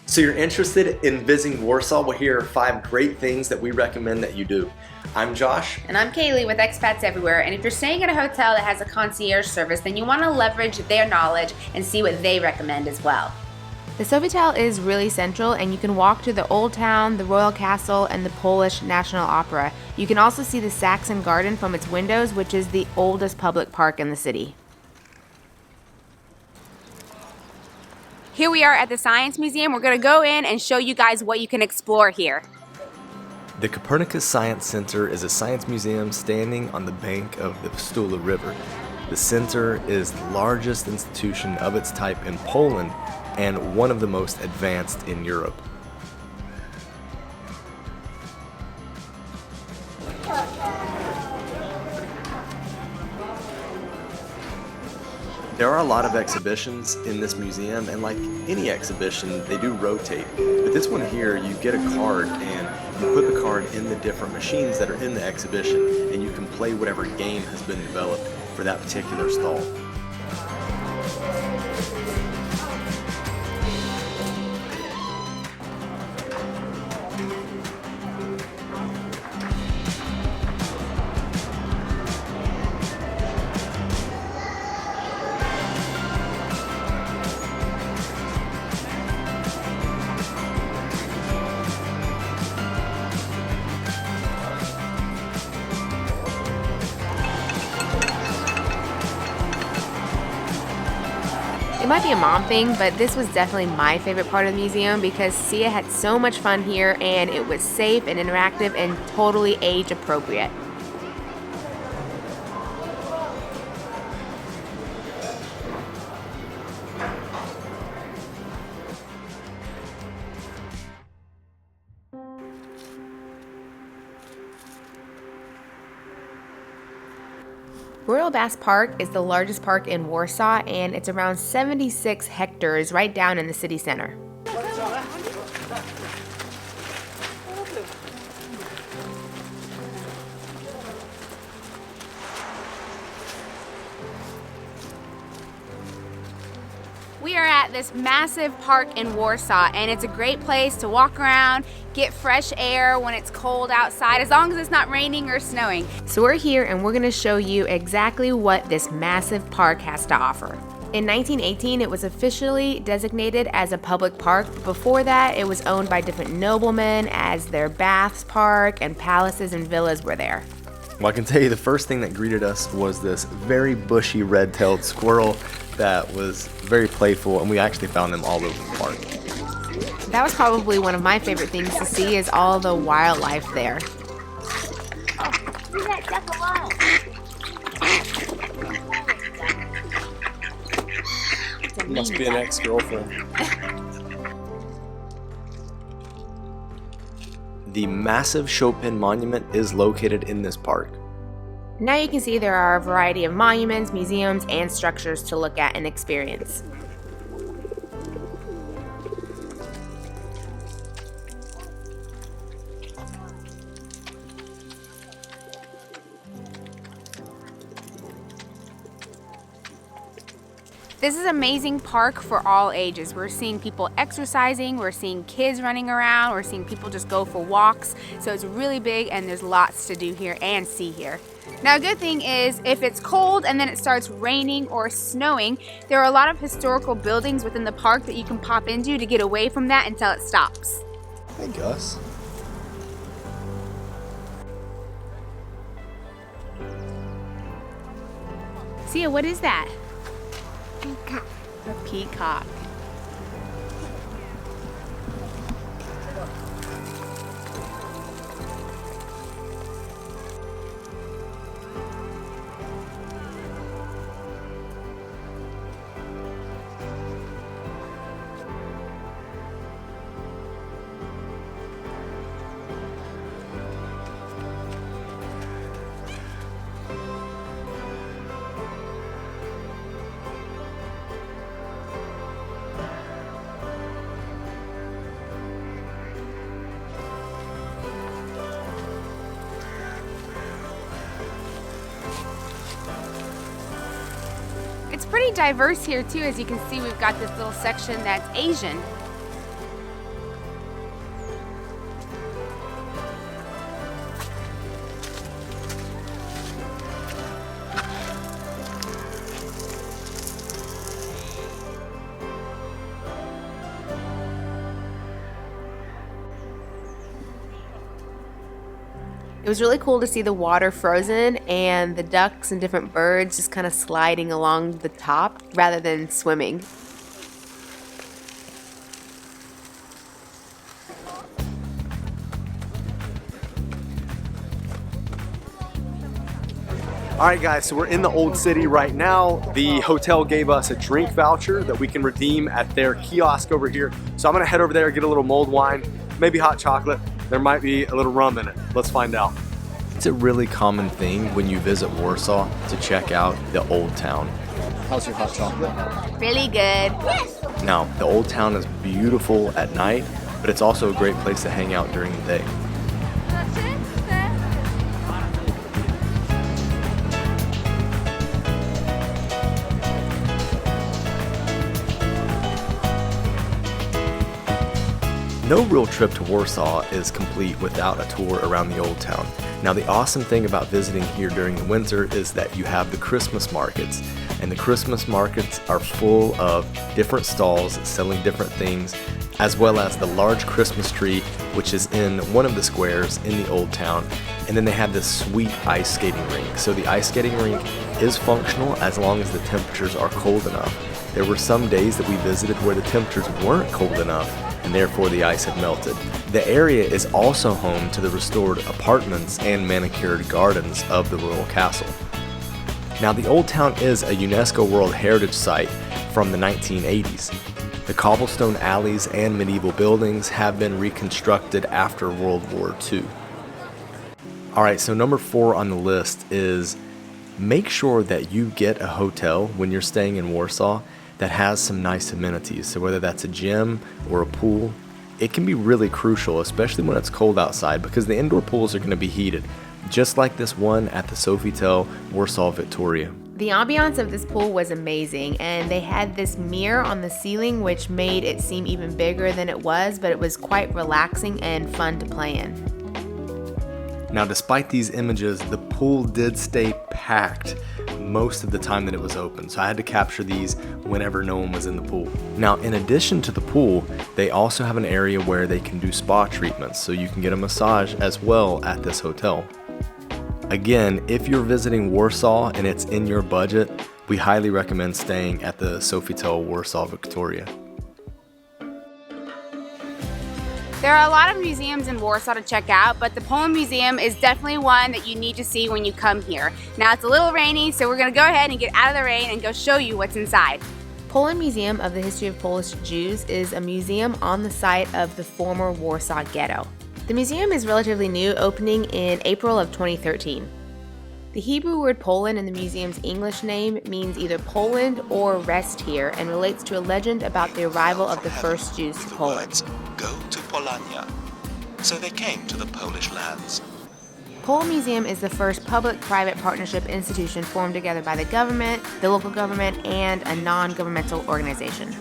So you're interested in visiting Warsaw? Well, here are 5 great things that we recommend that you do. I'm Josh. And I'm Kalie with Expats Everywhere. And if you're staying at a hotel that has a concierge service, then you want to leverage their knowledge and see what they recommend as well. The Sofitel is really central, and you can walk to the Old Town, the Royal Castle, and the Polish National Opera. You can also see the Saxon Garden from its windows, which is the oldest public park in the city. Here we are at the Science Museum. We're going to go in and show you guys what you can explore here. The Kopernik Science Center is a science museum standing on the bank of the Vistula River. The center is the largest institution of its type in Poland and one of the most advanced in Europe. There are a lot of exhibitions in this museum, and like any exhibition, they do rotate. But this one here, you get a card and you put the card in the different machines that are in the exhibition, and you can play whatever game has been developed for that particular stall. It might be a mom thing, but this was definitely my favorite part of the museum because Sia had so much fun here, and it was safe and interactive and totally age appropriate. Royal Bass Park is the largest park in Warsaw, and it's around 76 hectares right down in the city center. We are at this massive park in Warsaw, and it's a great place to walk around, get fresh air when it's cold outside, as long as it's not raining or snowing. So we're here and we're going to show you exactly what this massive park has to offer. In 1918, it was officially designated as a public park. Before that, it was owned by different noblemen as their baths park, and palaces and villas were there. Well, I can tell you the first thing that greeted us was this very bushy red-tailed squirrel that was very playful, and we actually found them all over the park. That was probably one of my favorite things to see, is all the wildlife there. Must be an ex-girlfriend. The massive Chopin monument is located in this park. Now you can see there are a variety of monuments, museums, and structures to look at and experience. This is an amazing park for all ages. We're seeing people exercising, we're seeing kids running around, we're seeing people just go for walks. So it's really big, and there's lots to do here and see here. Now, a good thing is if it's cold and then it starts raining or snowing, there are a lot of historical buildings within the park that you can pop into to get away from that until it stops. Hey, Gus. Sia, what is that? Peacock. A peacock. It's pretty diverse here too. As you can see, we've got this little section that's Asian. It was really cool to see the water frozen and the ducks and different birds just kind of sliding along the top rather than swimming. All right, guys, so we're in the old city right now. The hotel gave us a drink voucher that we can redeem at their kiosk over here. So I'm gonna head over there, get a little mulled wine, maybe hot chocolate. There might be a little rum in it. Let's find out. It's a really common thing when you visit Warsaw to check out the Old Town. How's your hot chocolate? Really good. Now, the Old Town is beautiful at night, but it's also a great place to hang out during the day. No real trip to Warsaw is complete without a tour around the Old Town. Now, the awesome thing about visiting here during the winter is that you have the Christmas markets, and the Christmas markets are full of different stalls selling different things, as well as the large Christmas tree, which is in one of the squares in the Old Town. And then they have this sweet ice skating rink. So the ice skating rink is functional as long as the temperatures are cold enough. There were some days that we visited where the temperatures weren't cold enough, and therefore the ice had melted. The area is also home to the restored apartments and manicured gardens of the royal castle. Now, the Old Town is a UNESCO World Heritage Site from the 1980s. The cobblestone alleys and medieval buildings have been reconstructed after World War II. Alright, so number 4 on the list is make sure that you get a hotel when you're staying in Warsaw that has some nice amenities. So whether that's a gym or a pool, it can be really crucial, especially when it's cold outside, because the indoor pools are going to be heated, just like this one at the Sofitel Warsaw Victoria. The ambiance of this pool was amazing, and they had this mirror on the ceiling which made it seem even bigger than it was, but it was quite relaxing and fun to play in. Now, despite these images, the pool did stay packed most of the time that it was open, so I had to capture these whenever no one was in the pool. Now, in addition to the pool, they also have an area where they can do spa treatments, so you can get a massage as well at this hotel. Again, if you're visiting Warsaw and it's in your budget, we highly recommend staying at the Sofitel Warsaw Victoria. There are a lot of museums in Warsaw to check out, but the Poland Museum is definitely one that you need to see when you come here. Now, it's a little rainy, so we're going to go ahead and get out of the rain and go show you what's inside. Poland Museum of the History of Polish Jews is a museum on the site of the former Warsaw Ghetto. The museum is relatively new, opening in April of 2013. The Hebrew word Poland in the museum's English name means either Poland or rest here, and relates to a legend about the arrival of the first Jews to Poland. Go to Polania. So they came to the Polish lands. Poland Museum is the first public-private partnership institution formed together by the government, the local government, and a non-governmental organization.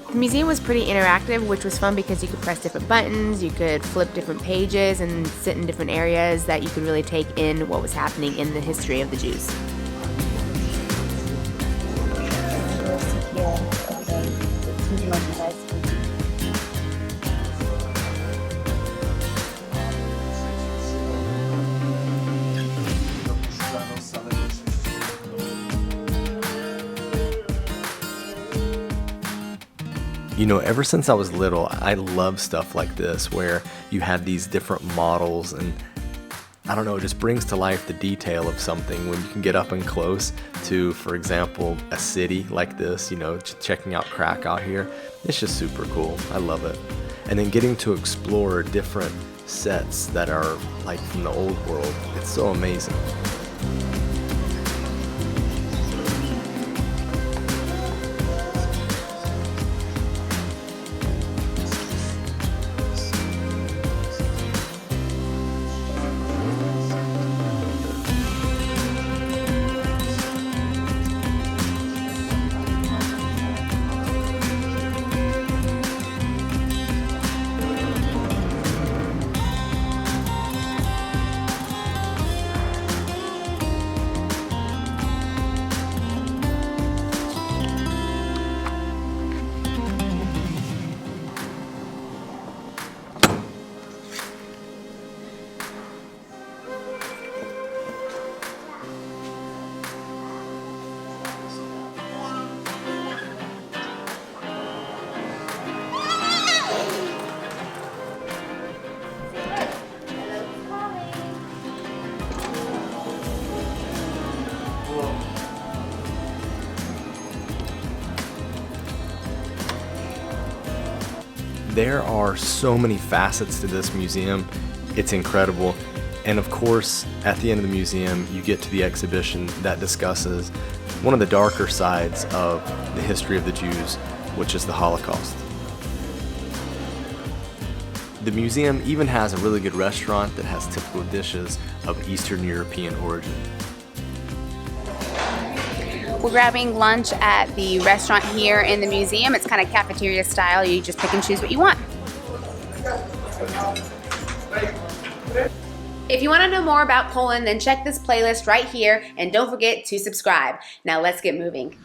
The museum was pretty interactive, which was fun because you could press different buttons, you could flip different pages, and sit in different areas that you could really take in what was happening in the history of the Jews. You know, ever since I was little, I love stuff like this where you have these different models, and I don't know, it just brings to life the detail of something when you can get up and close to, for example, a city like this, you know, checking out Krakow here. It's just super cool. I love it. And then getting to explore different sets that are like from the old world. It's so amazing. There are so many facets to this museum. It's incredible. And of course, at the end of the museum, you get to the exhibition that discusses one of the darker sides of the history of the Jews, which is the Holocaust. The museum even has a really good restaurant that has typical dishes of Eastern European origin. We're grabbing lunch at the restaurant here in the museum. It's kind of cafeteria style. You just pick and choose what you want. If you want to know more about Poland, then check this playlist right here and don't forget to subscribe. Now let's get moving.